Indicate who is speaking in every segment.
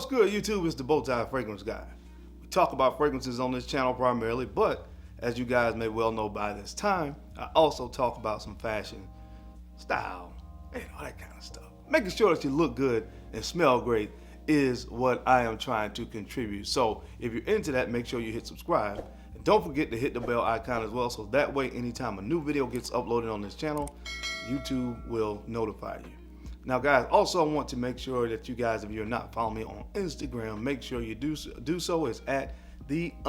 Speaker 1: What's good, YouTube? It's the Bowtie Fragrance Guy. We talk about fragrances on this channel primarily, but as you guys may well know by this time, I also talk about some fashion, style, and all that kind of stuff. Making sure that you look good and smell great is what I am trying to contribute. So if you're into that, make sure you hit subscribe. And don't forget to hit the bell icon as well, so that way anytime a new video gets uploaded on this channel, YouTube will notify you. Now guys, also I want to make sure that you guys, if you're not following me on Instagram, make sure you do so. It's at _Bowtie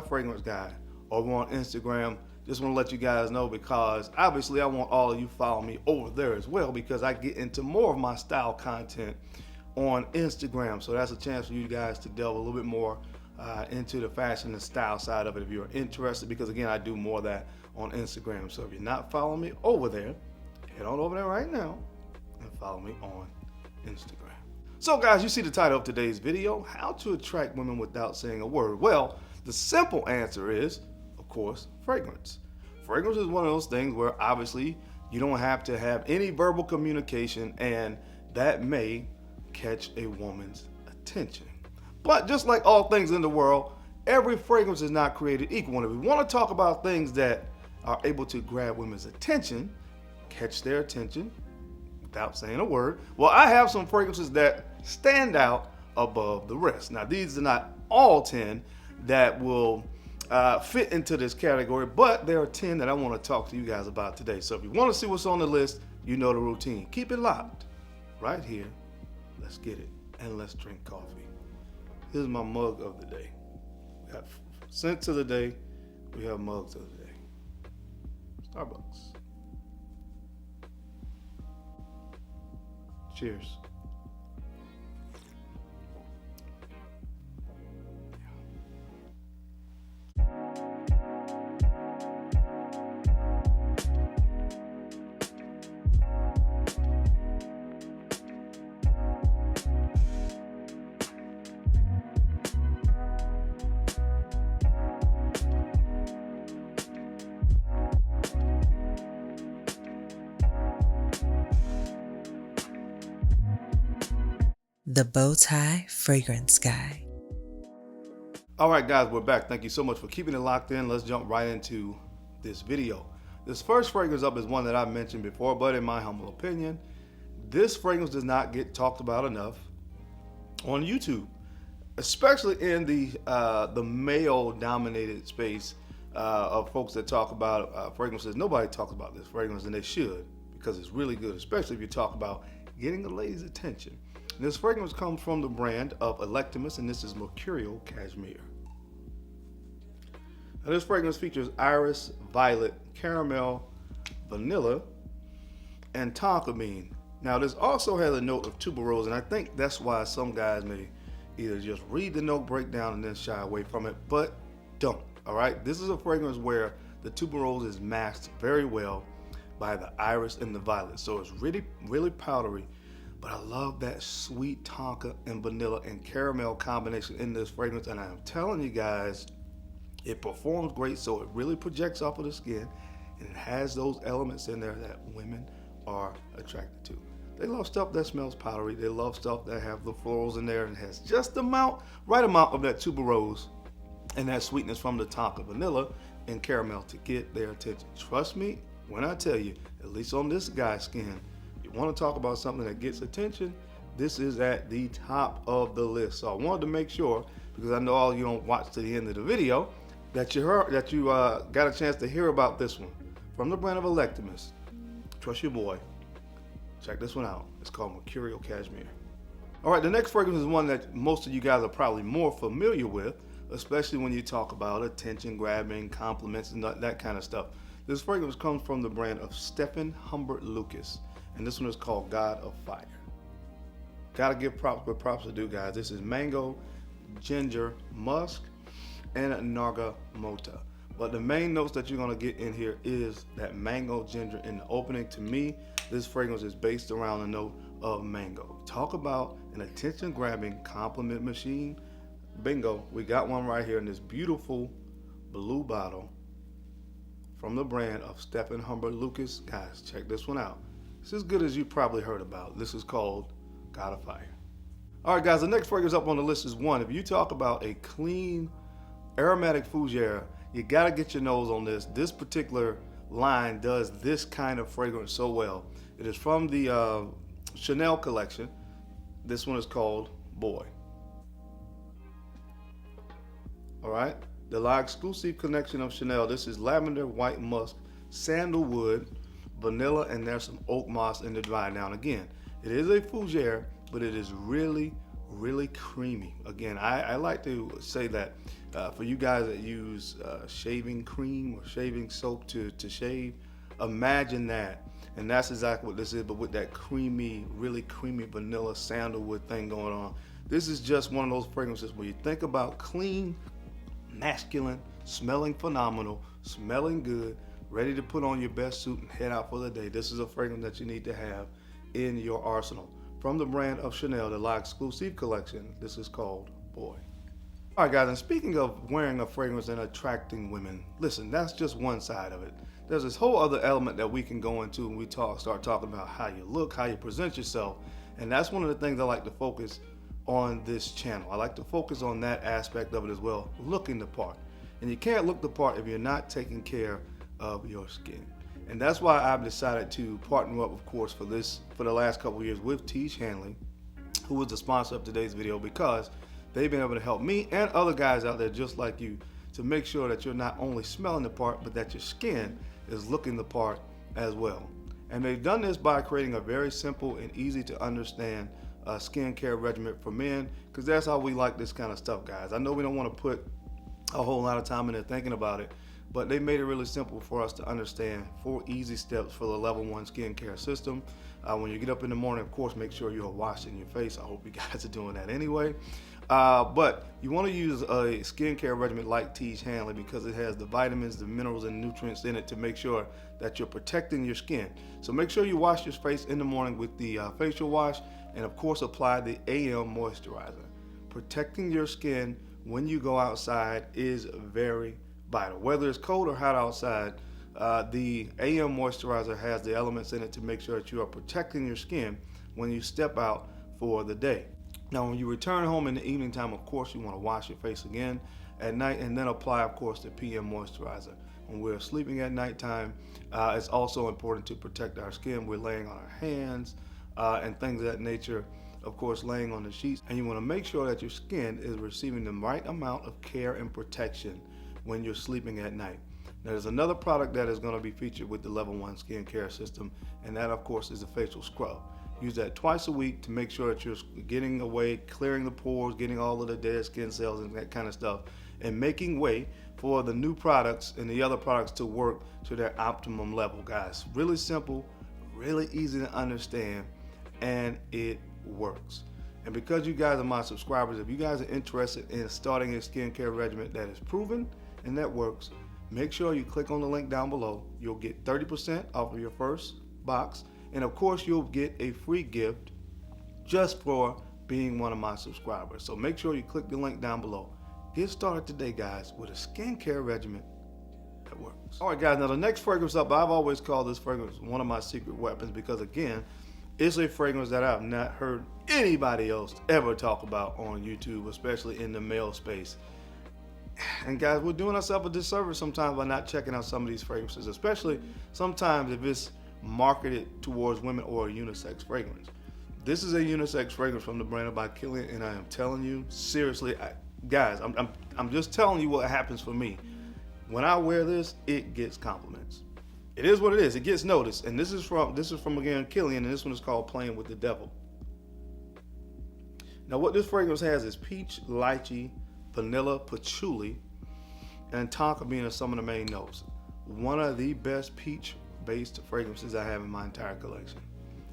Speaker 1: Fragrance Guy over on Instagram. Just want to let you guys know, because obviously I want all of you follow me over there as well, because I get into more of my style content on Instagram. So that's a chance for you guys to delve a little bit more into the fashion and style side of it if you're interested, because again, I do more of that on Instagram. So if you're not following me over there, head on over there right now and follow me on Instagram. So guys, you see the title of today's video, how to attract women without saying a word. Well, the simple answer is, of course, fragrance. Fragrance is one of those things where obviously you don't have to have any verbal communication, and that may catch a woman's attention. But just like all things in the world, every fragrance is not created equal. And if we want to talk about things that are able to grab women's attention, catch their attention without saying a word, well, I have some fragrances that stand out above the rest. Now, these are not all 10 that will fit into this category, but there are 10 that I want to talk to you guys about today. So if you want to see what's on the list, you know the routine. Keep it locked right here. Let's get it, and let's drink coffee. Here's my mug of the day. We have scents of the day. We have mugs of the day. Starbucks. Cheers.
Speaker 2: The Bowtie Fragrance Guy.
Speaker 1: All right, guys, we're back. Thank you so much for keeping it locked in. Let's jump right into this video. This first fragrance up is one that I mentioned before, but in my humble opinion, this fragrance does not get talked about enough on YouTube, especially in the male-dominated space of folks that talk about fragrances. Nobody talks about this fragrance, and they should, because it's really good, especially if you talk about getting a lady's attention. This fragrance comes from the brand of Electimus, and this is Mercurial Cashmere. Now, this fragrance features iris, violet, caramel, vanilla, and tonka bean. Now, this also has a note of tuberose, and I think that's why some guys may either just read the note breakdown and then shy away from it, but don't. All right, this is a fragrance where the tuberose is masked very well by the iris and the violet, so it's really, really powdery. But I love that sweet tonka and vanilla and caramel combination in this fragrance. And I'm telling you guys, it performs great. So it really projects off of the skin. And it has those elements in there that women are attracted to. They love stuff that smells powdery. They love stuff that have the florals in there and has just the right amount of that tuberose and that sweetness from the tonka, vanilla, and caramel to get their attention. Trust me when I tell you, at least on this guy's skin, want to talk about something that gets attention, this is at the top of the list. So I wanted to make sure, because I know all you don't watch to the end of the video, that you got a chance to hear about this one from the brand of Electimus. Trust your boy. Check this one out. It's called Mercurial Cashmere. All right, the next fragrance is one that most of you guys are probably more familiar with, especially when you talk about attention grabbing, compliments, and that kind of stuff. This fragrance comes from the brand of Stephen Humbert Lucas. And this one is called God of Fire. Gotta give props where props are due, guys. This is mango, ginger, musk, and nargamota. But the main notes that you're gonna get in here is that mango, ginger in the opening. To me, this fragrance is based around the note of mango. Talk about an attention-grabbing compliment machine. Bingo, we got one right here in this beautiful blue bottle from the brand of Stephen Humbert Lucas. Guys, check this one out. It's as good as you probably heard about. This is called God of Fire. All right, guys, the next fragrance up on the list is one. If you talk about a clean, aromatic fougere, you gotta get your nose on this. This particular line does this kind of fragrance so well. It is from the Chanel collection. This one is called Boy. All right, the La exclusive collection of Chanel. This is lavender, white musk, sandalwood, vanilla, and there's some oak moss in the dry. Now, again, it is a fougere, but it is really, really creamy. Again, I like to say that for you guys that use shaving cream or shaving soap to shave, imagine that. And that's exactly what this is, but with that creamy, really creamy vanilla sandalwood thing going on. This is just one of those fragrances where you think about clean, masculine, smelling phenomenal, smelling good, ready to put on your best suit and head out for the day. This is a fragrance that you need to have in your arsenal. From the brand of Chanel, the La exclusive collection, this is called Boy. All right, guys, and speaking of wearing a fragrance and attracting women, listen, that's just one side of it. There's this whole other element that we can go into when we start talking about how you look, how you present yourself, and that's one of the things I like to focus on this channel. I like to focus on that aspect of it as well, looking the part. And you can't look the part if you're not taking care of your skin. And that's why I've decided to partner up, of course, for the last couple of years with Tiege Hanley, who is the sponsor of today's video, because they've been able to help me and other guys out there just like you to make sure that you're not only smelling the part, but that your skin is looking the part as well. And they've done this by creating a very simple and easy to understand skincare regimen for men, because that's how we like this kind of stuff, guys. I know we don't want to put a whole lot of time into thinking about it, but they made it really simple for us to understand 4 easy steps for the level 1 skincare system. When you get up in the morning, of course, make sure you're washing your face. I hope you guys are doing that anyway. But you want to use a skincare regimen like Tiege Hanley because it has the vitamins, the minerals, and nutrients in it to make sure that you're protecting your skin. So make sure you wash your face in the morning with the facial wash, and of course apply the AM moisturizer. Protecting your skin when you go outside is very vital. Whether it's cold or hot outside, the AM moisturizer has the elements in it to make sure that you are protecting your skin when you step out for the day. Now, when you return home in the evening time, of course, you want to wash your face again at night and then apply, of course, the PM moisturizer. When we're sleeping at nighttime, it's also important to protect our skin. We're laying on our hands and things of that nature, of course, laying on the sheets. And you want to make sure that your skin is receiving the right amount of care and protection when you're sleeping at night. Now, there's another product that is going to be featured with the level 1 skincare system, and that, of course, is a facial scrub. Use that twice a week to make sure that you're getting away, clearing the pores, getting all of the dead skin cells and that kind of stuff, and making way for the new products and the other products to work to their optimum level, guys. Really simple, really easy to understand, and it works. And because you guys are my subscribers, if you guys are interested in starting a skincare regimen that is proven and that works, make sure you click on the link down below. You'll get 30% off of your first box. And of course, you'll get a free gift just for being one of my subscribers. So make sure you click the link down below. Get started today, guys, with a skincare regimen that works. All right, guys, now the next fragrance up, I've always called this fragrance one of my secret weapons because, again, it's a fragrance that I've not heard anybody else ever talk about on YouTube, especially in the male space. And guys, we're doing ourselves a disservice sometimes by not checking out some of these fragrances, especially sometimes if it's marketed towards women or a unisex fragrance. This is a unisex fragrance from the brand by Killian, and I am telling you, seriously, guys, I'm just telling you what happens for me. When I wear this, it gets compliments. It is what it is. It gets noticed. And this is from again Killian, and this one is called Playing with the Devil. Now, what this fragrance has is peach, lychee, vanilla, patchouli, and tonka bean are some of the main notes. One of the best peach-based fragrances I have in my entire collection.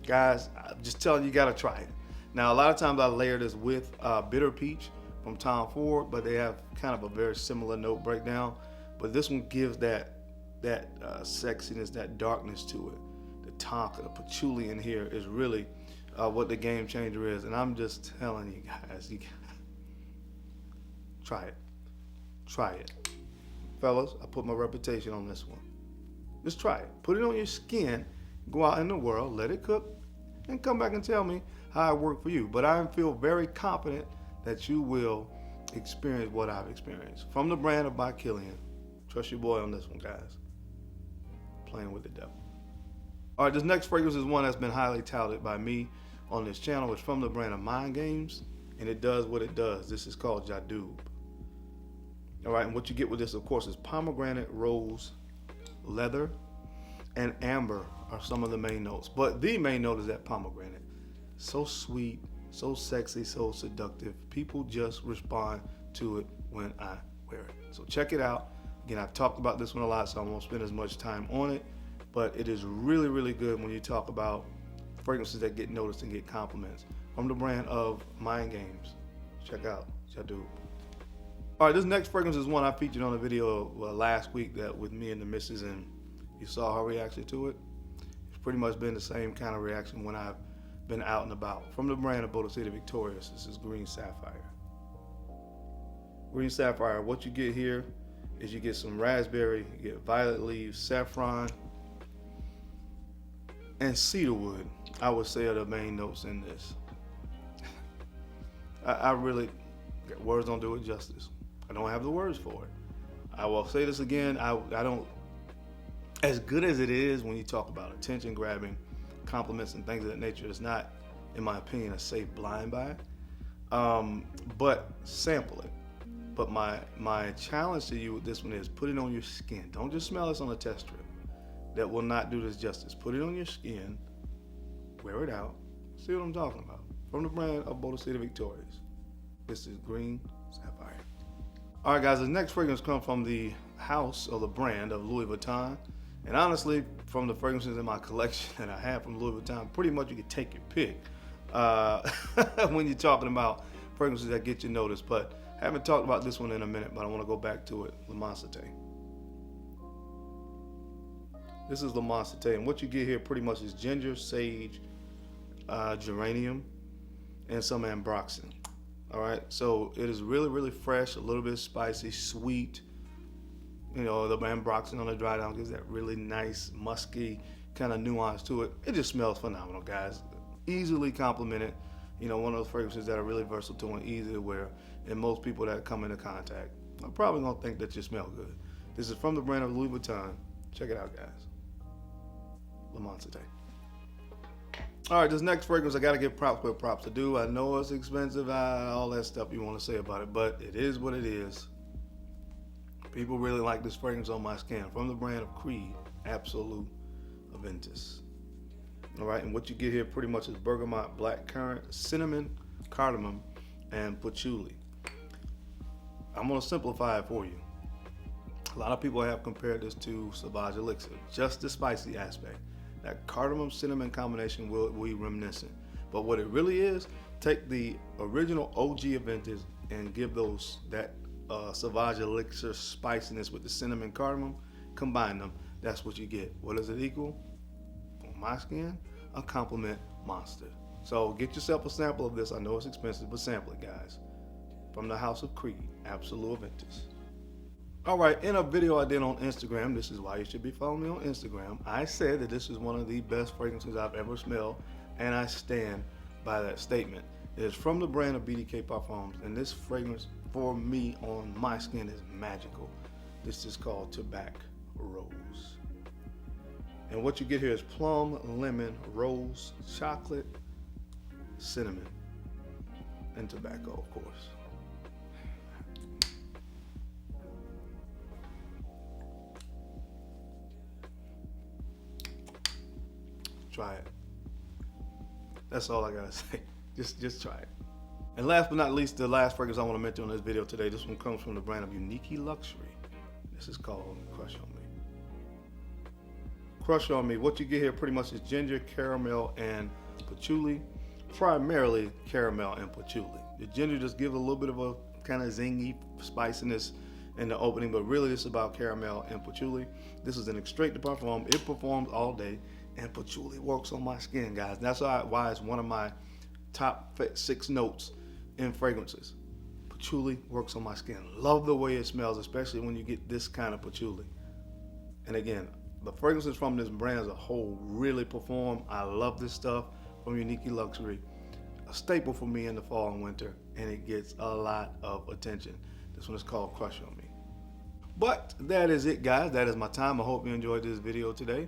Speaker 1: Guys, I'm just telling you, gotta try it. Now, a lot of times I layer this with bitter peach from Tom Ford, but they have kind of a very similar note breakdown. But this one gives that sexiness, that darkness to it. The tonka, the patchouli in here is really what the game changer is. And I'm just telling you guys, try it. Try it. Fellas, I put my reputation on this one. Just try it. Put it on your skin, go out in the world, let it cook, and come back and tell me how it worked for you. But I feel very confident that you will experience what I've experienced. From the brand of by Killian. Trust your boy on this one, guys. Playing with the devil. All right, this next fragrance is one that's been highly touted by me on this channel. It's from the brand of Mind Games, and it does what it does. This is called Jadoob. All right, and what you get with this, of course, is pomegranate, rose, leather, and amber are some of the main notes. But the main note is that pomegranate. So sweet, so sexy, so seductive. People just respond to it when I wear it. So check it out. Again, I've talked about this one a lot, so I won't spend as much time on it. But it is really, really good when you talk about fragrances that get noticed and get compliments. From the brand of Mind Games. Check out Jadoob. All right, this next fragrance is one I featured on a video last week that with me and the missus, and you saw her reaction to it. It's pretty much been the same kind of reaction when I've been out and about. From the brand of Bodicea Victorious, this is Green Sapphire. Green Sapphire, what you get here is you get some raspberry, you get violet leaves, saffron, and cedarwood, I would say, are the main notes in this. I really, words don't do it justice. I don't have the words for it. I will say this again, I don't, as good as it is when you talk about attention grabbing, compliments and things of that nature, it's not, in my opinion, a safe blind buy. But sample it. But my challenge to you with this one is put it on your skin. Don't just smell this on a test strip. That will not do this justice. Put it on your skin, wear it out, see what I'm talking about. From the brand of Bodicea Victorious, this is Green Sapphire. All right, guys, the next fragrance comes from the house or the brand of Louis Vuitton. And honestly, from the fragrances in my collection that I have from Louis Vuitton, pretty much you can take your pick when you're talking about fragrances that get you noticed. But I haven't talked about this one in a minute, but I want to go back to it, limmensite. This is limmensite, and what you get here pretty much is ginger, sage, geranium, and some ambroxan. All right, so it is really, really fresh, a little bit spicy, sweet. You know, the ambroxan on the dry down gives that really nice, musky kind of nuance to it. It just smells phenomenal, guys. Easily complimented. You know, one of those fragrances that are really versatile and easy to wear, and most people that come into contact are probably gonna think that you smell good. This is from the brand of Louis Vuitton. Check it out, guys. Limmensite. All right, this next fragrance, I gotta give props where props are due. I know it's expensive, all that stuff you want to say about it, but it is what it is. People really like this fragrance on my skin. From the brand of Creed, Absoluaventus. All right, and what you get here pretty much is bergamot, blackcurrant, cinnamon, cardamom, and patchouli. I'm gonna simplify it for you. A lot of people have compared this to Sauvage Elixir, just the spicy aspect. That cardamom cinnamon combination will be reminiscent. But what it really is, take the original OG Aventus and give that Sauvage Elixir spiciness with the cinnamon cardamom, combine them, that's what you get. What does it equal? On my skin, a compliment monster. So get yourself a sample of this. I know it's expensive, but sample it, guys. From the house of Creed, absoluaventus. All right, in a video I did on Instagram, this is why you should be following me on Instagram, I said that this is one of the best fragrances I've ever smelled, and I stand by that statement. It is from the brand of BDK Parfums, and this fragrance for me on my skin is magical. This is called Tobacco Rose. And what you get here is plum, lemon, rose, chocolate, cinnamon, and tobacco, of course. Try it. That's all I gotta say. Just try it. And last but not least, the last fragrance I want to mention on this video today, this one comes from the brand of Givenchy Luxury. This is called Crush on Me. Crush on Me. What you get here pretty much is ginger, caramel, and patchouli. Primarily caramel and patchouli. The ginger just gives a little bit of a kind of zingy spiciness in the opening, but really it's about caramel and patchouli. This is an extrait de parfum. It performs all day, and patchouli works on my skin, guys. And that's why it's one of my top 6 notes in fragrances. Patchouli works on my skin. Love the way it smells, especially when you get this kind of patchouli. And again, the fragrances from this brand as a whole really perform. I love this stuff from Givenchy Luxury. a staple for me in the fall and winter, and it gets a lot of attention. This one is called Crush on Me. But that is it, guys. That is my time. I hope you enjoyed this video today.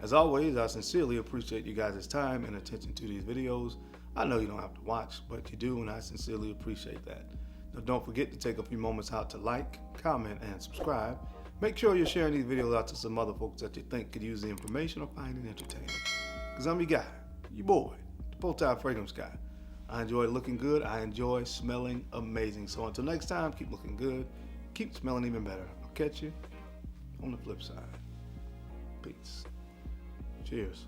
Speaker 1: As always, I sincerely appreciate you guys' time and attention to these videos. I know you don't have to watch, but you do, and I sincerely appreciate that. Now, don't forget to take a few moments out to like, comment, and subscribe. Make sure you're sharing these videos out to some other folks that you think could use the information or find it entertaining. Because I'm your guy, your boy, the Bowtie Fragrance Guy. I enjoy looking good. I enjoy smelling amazing. So until next time, keep looking good. Keep smelling even better. I'll catch you on the flip side. Peace. Cheers.